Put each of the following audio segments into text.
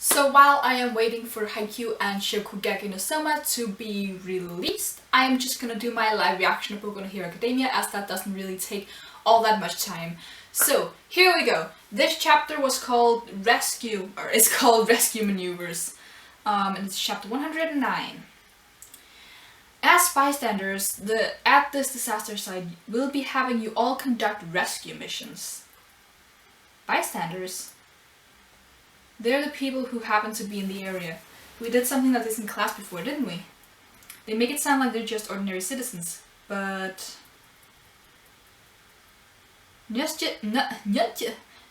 So while I am waiting for Haikyuu and Shokugeki no Soma to be released, I am just gonna do my live reaction of Boku no Hero Academia, as that doesn't really take all that much time. So here we go. This chapter was called Rescue Maneuvers, and it's chapter 109. As bystanders, at this disaster site, we'll be having you all conduct rescue missions. Bystanders? They're the people who happen to be in the area. We did something like this in class before, didn't we? They make it sound like they're just ordinary citizens, but...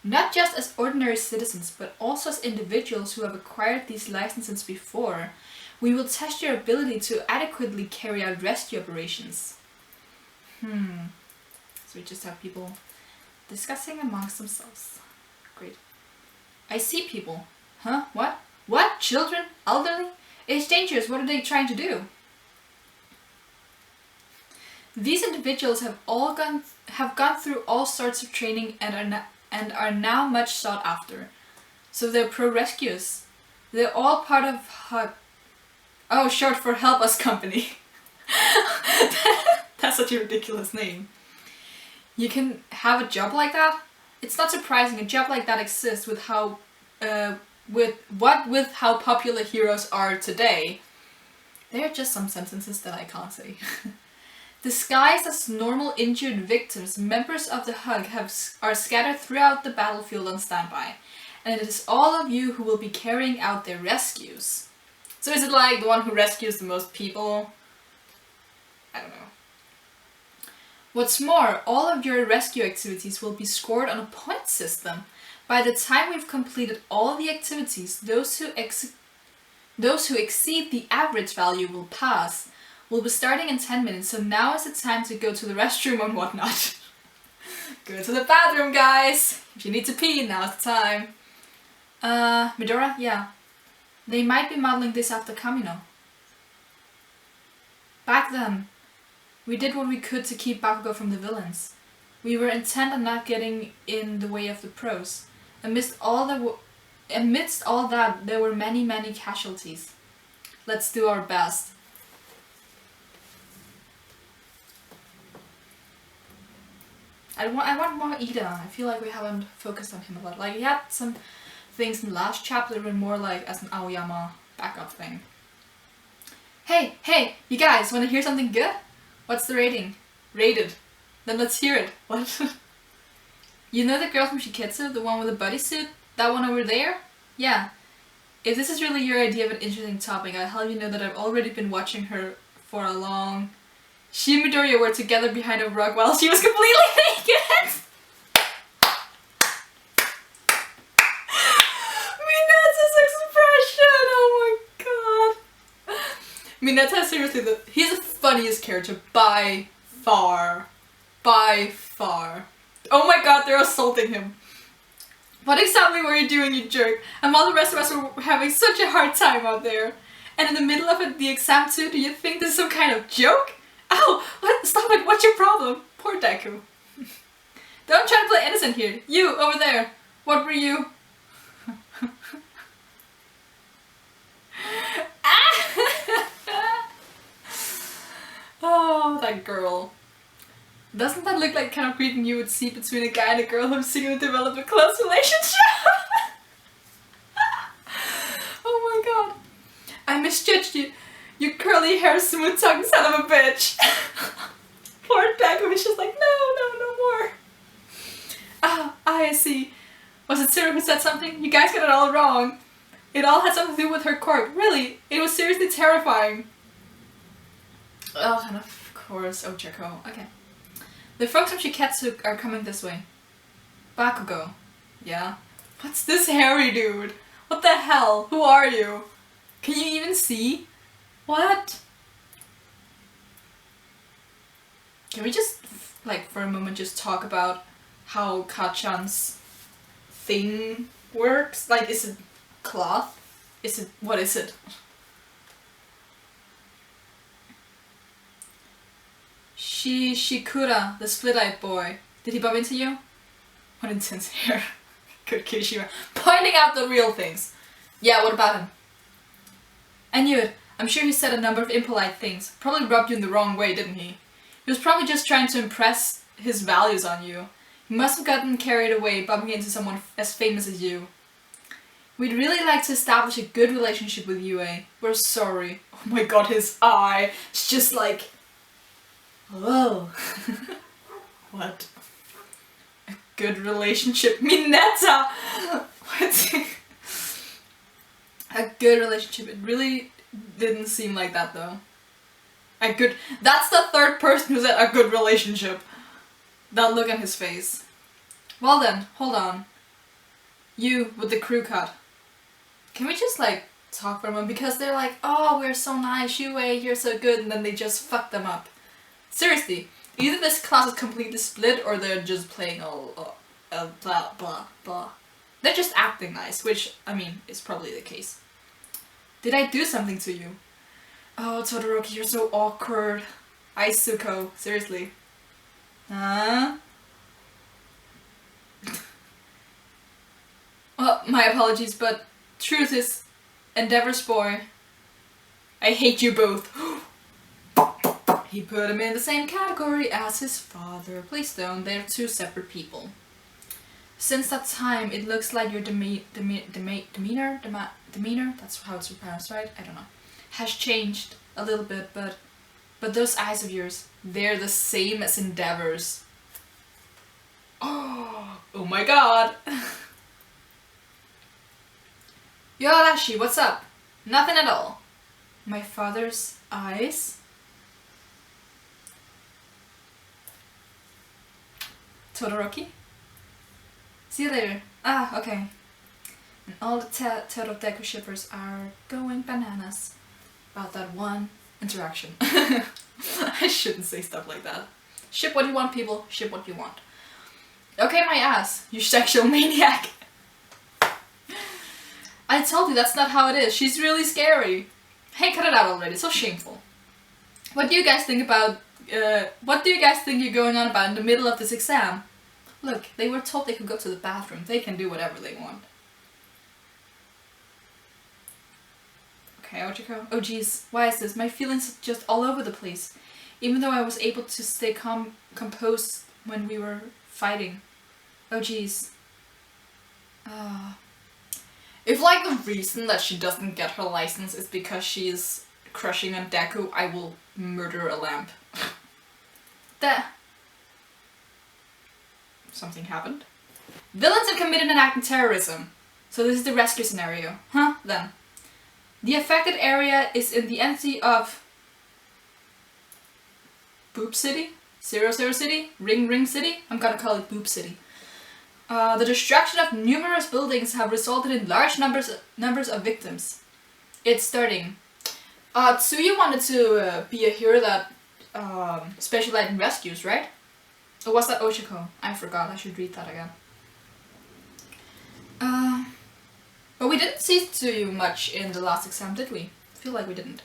not just as ordinary citizens, but also as individuals who have acquired these licenses before. We will test your ability to adequately carry out rescue operations. So we just have people discussing amongst themselves. Great. I see people. Huh? What? What? Children? Elderly? It's dangerous. What are they trying to do? These individuals have gone through all sorts of training and are now much sought after. So they're pro-rescuers. They're all part of short for Help Us Company. That's such a ridiculous name. You can have a job like that? It's not surprising a job like that exists with how popular heroes are today. There are just some sentences that I can't say. Disguised as normal injured victims, members of the HUG are scattered throughout the battlefield on standby, and it is all of you who will be carrying out their rescues. So is it like the one who rescues the most people? I don't know. What's more, all of your rescue activities will be scored on a point system. By the time we've completed all the activities, those who exceed the average value will pass. We'll be starting in 10 minutes, so now is the time to go to the restroom and whatnot. Go to the bathroom, guys! If you need to pee, now's the time. Midora? Yeah. They might be modeling this after Kamino. Back then, we did what we could to keep Bakugo from the villains. We were intent on not getting in the way of the pros. Amidst all that, there were many, many casualties. Let's do our best. I want more Ida. I feel like we haven't focused on him a lot. Like, he had some things in the last chapter that were more like as an Aoyama backup thing. Hey, you guys, wanna hear something good? What's the rating? Rated. Then let's hear it. What? You know the girl from Shiketsu? The one with the bodysuit? That one over there? Yeah. If this is really your idea of an interesting topic, I'll have you know that I've already been watching her for a long... She and Midoriya were together behind a rug while she was completely naked! Mineta's expression! Oh my god! Mineta, seriously, he's the funniest character by far. By far. Oh my god, they're assaulting him. What exactly were you doing, you jerk? And while the rest of us were having such a hard time out there. And in the middle of it, the exam too, do you think this is some kind of joke? Ow! What? Stop it! What's your problem? Poor Deku. Don't try to play innocent here. You, over there. What were you? Oh, that girl. Doesn't that look like kind of creepy you would see between a guy and a girl who's seeming to develop a close relationship? Oh my god. I misjudged you. You curly hair, smooth tongue son of a bitch. Poor Deku was just like, no more. I see. Was it Sarah who said something? You guys got it all wrong. It all had something to do with her court. Really, it was seriously terrifying. Oh, and of course, Ochako. Okay. The folks from Shiketsu are coming this way. Bakugo. Yeah? What's this hairy dude? What the hell? Who are you? Can you even see? What? Can we just, like, for a moment just talk about how Kachan's thing works? Like, is it cloth? What is it? Shikura, the split-eyed boy. Did he bump into you? What intense hair. Good Kirishima. Pointing out the real things. Yeah, what about him? I knew it. I'm sure he said a number of impolite things. Probably rubbed you in the wrong way, didn't he? He was probably just trying to impress his values on you. He must have gotten carried away bumping into someone as famous as you. We'd really like to establish a good relationship with you, eh? We're sorry. Oh my god, his eye. It's just like... Whoa. What? A good relationship? Mineta! What? A good relationship. It really didn't seem like that though. A good... That's the third person who said a good relationship. That look on his face. Well then, hold on. You with the crew cut. Can we just like talk for a moment? Because they're like, oh, we're so nice, you're so good, and then they just fuck them up. Seriously, either this class is completely split or they're just playing all blah blah blah. They're just acting nice, which, I mean, is probably the case. Did I do something to you? Oh, Todoroki, you're so awkward. Aisuko, seriously. Huh? Well, my apologies, but truth is, Endeavor's boy. I hate you both. He put him in the same category as his father. Please don't, they're two separate people. Since that time, it looks like your demeanor, that's how it's pronounced, right? I don't know. Has changed a little bit, but those eyes of yours, they're the same as Endeavor's. Oh my god. Yo, Arashi, what's up? Nothing at all. My father's eyes? Todoroki? See you later. Ah, okay. And all the Todoroki shippers are going bananas about that one interaction. I shouldn't say stuff like that. Ship what you want, people. Ship what you want. Okay, my ass, you sexual maniac. I told you that's not how it is. She's really scary. Hey, cut it out already. It's so shameful. What do you guys think about... what do you guys think you're going on about in the middle of this exam? Look, they were told they could go to the bathroom. They can do whatever they want. Okay, Ochiko. Oh jeez, why is this? My feelings are just all over the place. Even though I was able to stay composed when we were fighting. Oh jeez. If like the reason that she doesn't get her license is because she's crushing on Deku, I will murder a lamp. That... Something happened. Villains have committed an act of terrorism. So this is the rescue scenario. Huh? Then. The affected area is in the entity of... Boop City? 00 City? Ring City? I'm gonna call it Boop City. The destruction of numerous buildings have resulted in large numbers of victims. It's starting. Tsuyu wanted to be a hero that specialized in rescues, right? Or was that Ochiko? I forgot, I should read that again. But we didn't see Tsuyu much in the last exam, did we? I feel like we didn't.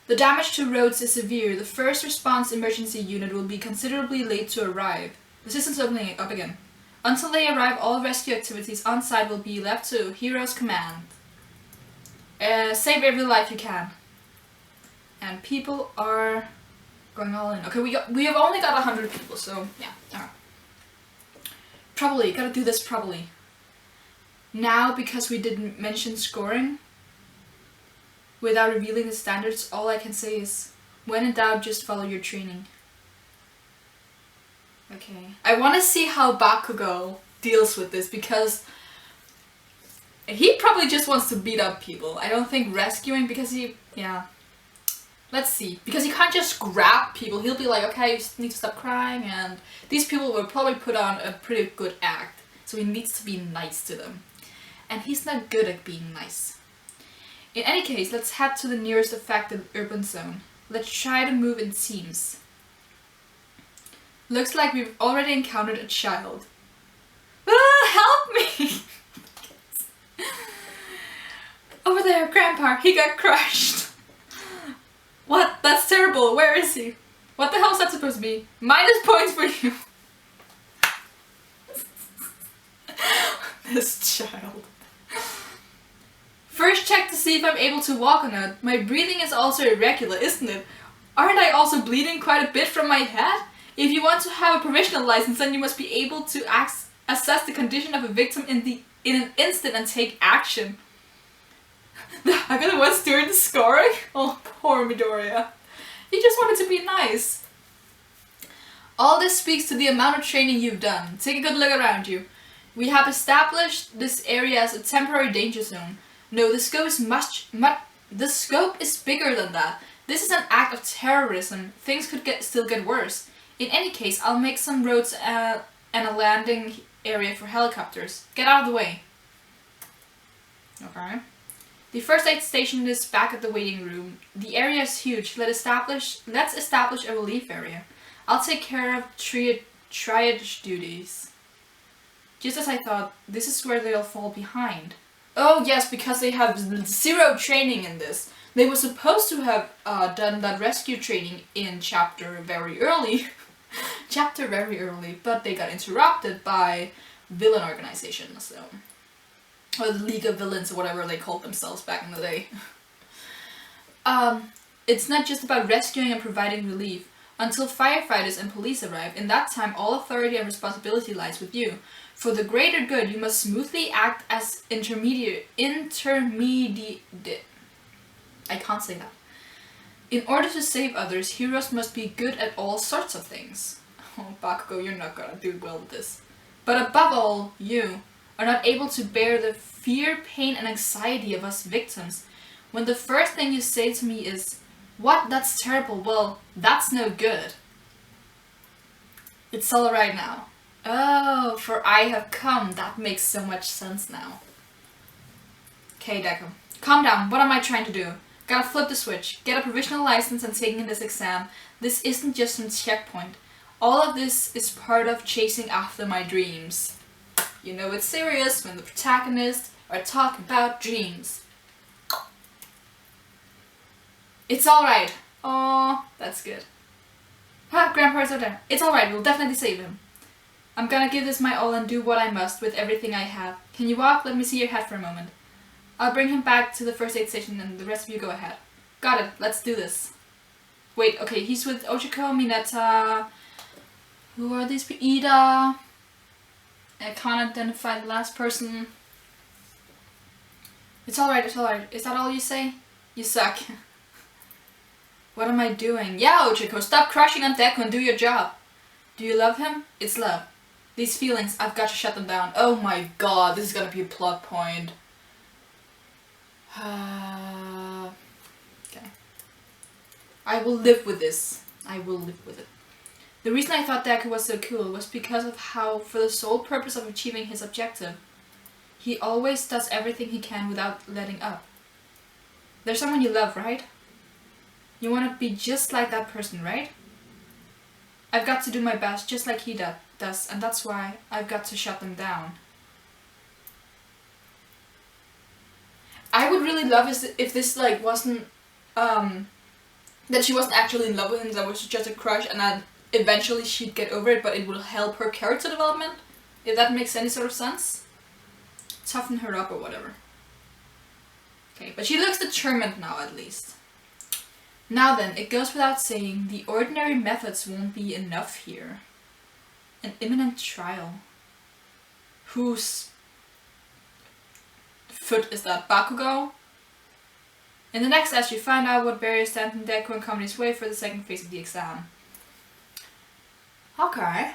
The damage to roads is severe. The first response emergency unit will be considerably late to arrive. The system's opening up again. Until they arrive, all rescue activities on site will be left to Hero's command. Save every life you can. And people are going all in. Okay, we have only got 100 people, so yeah. Alright. Probably, gotta do this probably. Now, because we didn't mention scoring, without revealing the standards, all I can say is, when in doubt, just follow your training. Okay. I want to see how Bakugo deals with this, because he probably just wants to beat up people. I don't think rescuing, because he... yeah. Let's see. Because he can't just grab people. He'll be like, okay, you need to stop crying, and these people will probably put on a pretty good act. So he needs to be nice to them. And he's not good at being nice. In any case, let's head to the nearest affected urban zone. Let's try to move in teams. Looks like we've already encountered a child. Help me! Over there, Grandpa, he got crushed. What? That's terrible. Where is he? What the hell is that supposed to be? Minus points for you. This child. see if I'm able to walk or not. My breathing is also irregular, isn't it? Aren't I also bleeding quite a bit from my head? If you want to have a provisional license, then you must be able to assess the condition of a victim in an instant and take action. I'm gonna watch during the scoring? Oh, poor Midoriya. He just wanted to be nice. All this speaks to the amount of training you've done. Take a good look around you. We have established this area as a temporary danger zone. No, the scope is bigger than that. This is an act of terrorism. Things could still get worse. In any case, I'll make some roads and a landing area for helicopters. Get out of the way. Okay. The first aid station is back at the waiting room. The area is huge. Let's establish a relief area. I'll take care of triage duties. Just as I thought, this is where they'll fall behind. Oh yes, because they have zero training in this. They were supposed to have done that rescue training in chapter very early. But they got interrupted by villain organizations, so. Or the League of Villains, or whatever they called themselves back in the day. It's not just about rescuing and providing relief. Until firefighters and police arrive, in that time all authority and responsibility lies with you. For the greater good, you must smoothly act as intermediate. I can't say that. In order to save others, heroes must be good at all sorts of things. Oh, Bakugo, you're not gonna do well with this. But above all, you are not able to bear the fear, pain, and anxiety of us victims. When the first thing you say to me is, "What? That's terrible." Well, that's no good. It's alright now. Oh, for I have come. That makes so much sense now. Okay, Deku. Calm down. What am I trying to do? Gotta flip the switch. Get a provisional license and taking this exam. This isn't just some checkpoint. All of this is part of chasing after my dreams. You know it's serious when the protagonists are talking about dreams. It's alright. Oh, that's good. Ha, Grandpa's out there. It's alright, we'll definitely save him. I'm gonna give this my all and do what I must with everything I have. Can you walk? Let me see your head for a moment. I'll bring him back to the first aid station and the rest of you go ahead. Got it, let's do this. Wait, okay, he's with Ochiko, Mineta. Who are these people? Ida. I can't identify the last person. It's alright, it's alright. Is that all you say? You suck. What am I doing? Yeah, Ochiko, stop crushing on Deku and do your job. Do you love him? It's love. These feelings, I've got to shut them down. Oh my god, this is gonna be a plot point. Okay. I will live with this. I will live with it. The reason I thought Deku was so cool was because of how, for the sole purpose of achieving his objective, he always does everything he can without letting up. There's someone you love, right? You want to be just like that person, right? I've got to do my best, just like he does, and that's why I've got to shut them down. I would really love if this like wasn't that she wasn't actually in love with him, that was just a crush, and that eventually she'd get over it, but it will help her character development, if that makes any sort of sense. Toughen her up or whatever. Okay, but she looks determined now at least. Now then, it goes without saying, the ordinary methods won't be enough here. An imminent trial. Whose foot is that? Bakugo? In the next test, you find out what barriers stand in Deku and Company's way for the second phase of the exam. Okay,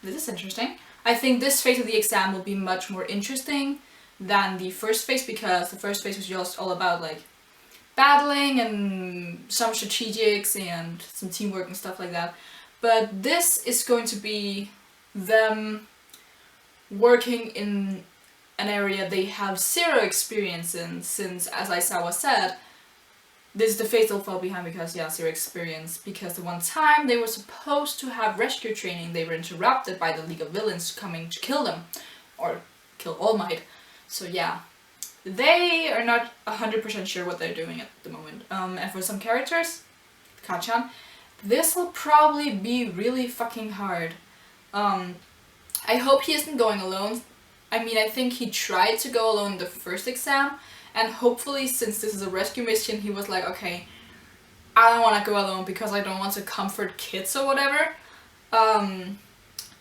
this is interesting. I think this phase of the exam will be much more interesting than the first phase, because the first phase was just all about like battling and some strategics and some teamwork and stuff like that. But this is going to be them working in an area they have zero experience in, since, as Aizawa said, this is the phase they'll fall behind because, yeah, zero experience. Because the one time they were supposed to have rescue training, they were interrupted by the League of Villains coming to kill them. Or kill All Might. So yeah, they are not 100% sure what they're doing at the moment. And for some characters, Kachan, this will probably be really fucking hard. I hope he isn't going alone. I mean, I think he tried to go alone in the first exam, and hopefully, since this is a rescue mission, he was like, okay, I don't want to go alone because I don't want to comfort kids or whatever.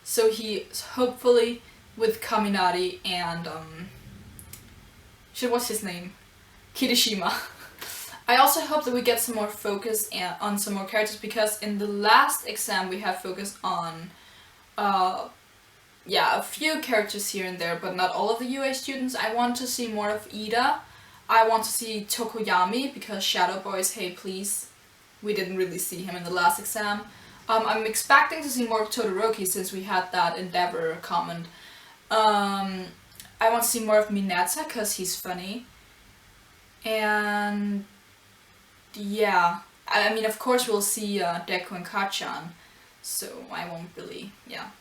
So he hopefully with Kaminari and shit, what's his name? Kirishima. I also hope that we get some more focus on some more characters, because in the last exam we have focused on yeah, a few characters here and there, but not all of the UA students. I want to see more of Ida. I want to see Tokoyami, because Shadow Boys, hey please. We didn't really see him in the last exam. I'm expecting to see more of Todoroki, since we had that Endeavor comment. I want to see more of Mineta, because he's funny. And yeah, I mean, of course we'll see Deku and Kachan, so I won't really, yeah.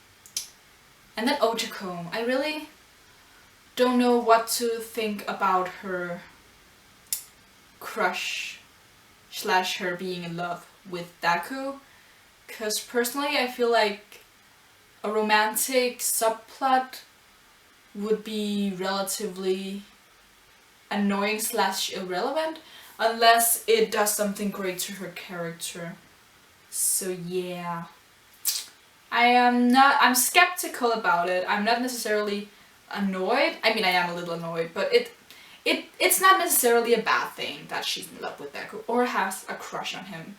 And then Ochako, I really don't know what to think about her crush / her being in love with Deku, because personally I feel like a romantic subplot would be relatively annoying / irrelevant unless it does something great to her character. So yeah, I'm skeptical about it. I'm not necessarily annoyed. I mean, I am a little annoyed, but it's not necessarily a bad thing that she's in love with Deku or has a crush on him.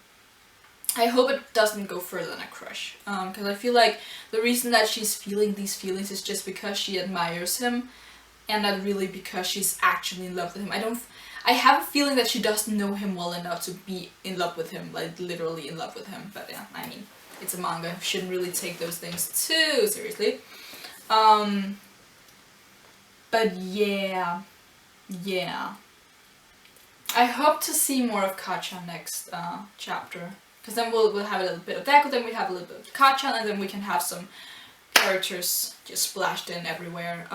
I hope it doesn't go further than a crush, because I feel like the reason that she's feeling these feelings is just because she admires him, and not really because she's actually in love with him. I have a feeling that she doesn't know him well enough to be in love with him, like literally in love with him. But yeah, I mean, it's a manga. Shouldn't really take those things too seriously. But yeah. I hope to see more of Kachan next chapter. Because then we'll have a little bit of Deku, then we have a little bit of Kachan, and then we can have some characters just splashed in everywhere.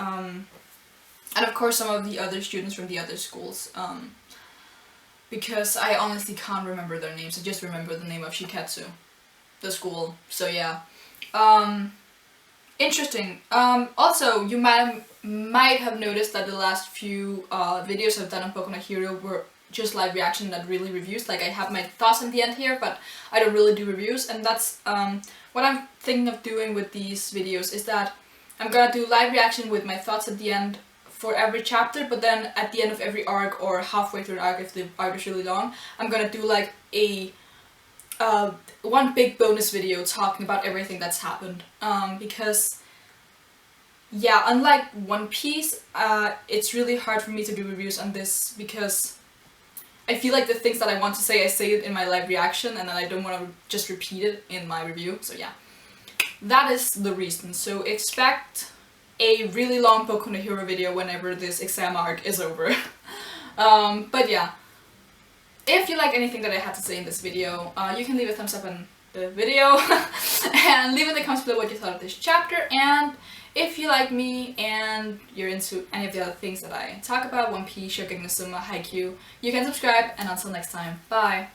And of course some of the other students from the other schools. Because I honestly can't remember their names. I just remember the name of Shiketsu, the school. So yeah. Interesting. Also, you might have noticed that the last few videos I've done on Boku no Hero were just live reaction, not really reviews. Like, I have my thoughts in the end here, but I don't really do reviews, and that's what I'm thinking of doing with these videos, is that I'm gonna do live reaction with my thoughts at the end for every chapter, but then at the end of every arc, or halfway through an arc if the arc is really long, I'm gonna do like a one big bonus video talking about everything that's happened, because yeah, unlike One Piece, it's really hard for me to do reviews on this, because I feel like the things that I want to say, I say it in my live reaction, and then I don't want to just repeat it in my review. So yeah, that is the reason. So expect a really long Boku no Hero video whenever this exam arc is over. But yeah, if you like anything that I had to say in this video, you can leave a thumbs up on the video and leave in the comments below what you thought of this chapter. And if you like me and you're into any of the other things that I talk about, One Piece, Shokugeki no Soma, Haikyuu, you can subscribe, and until next time, bye!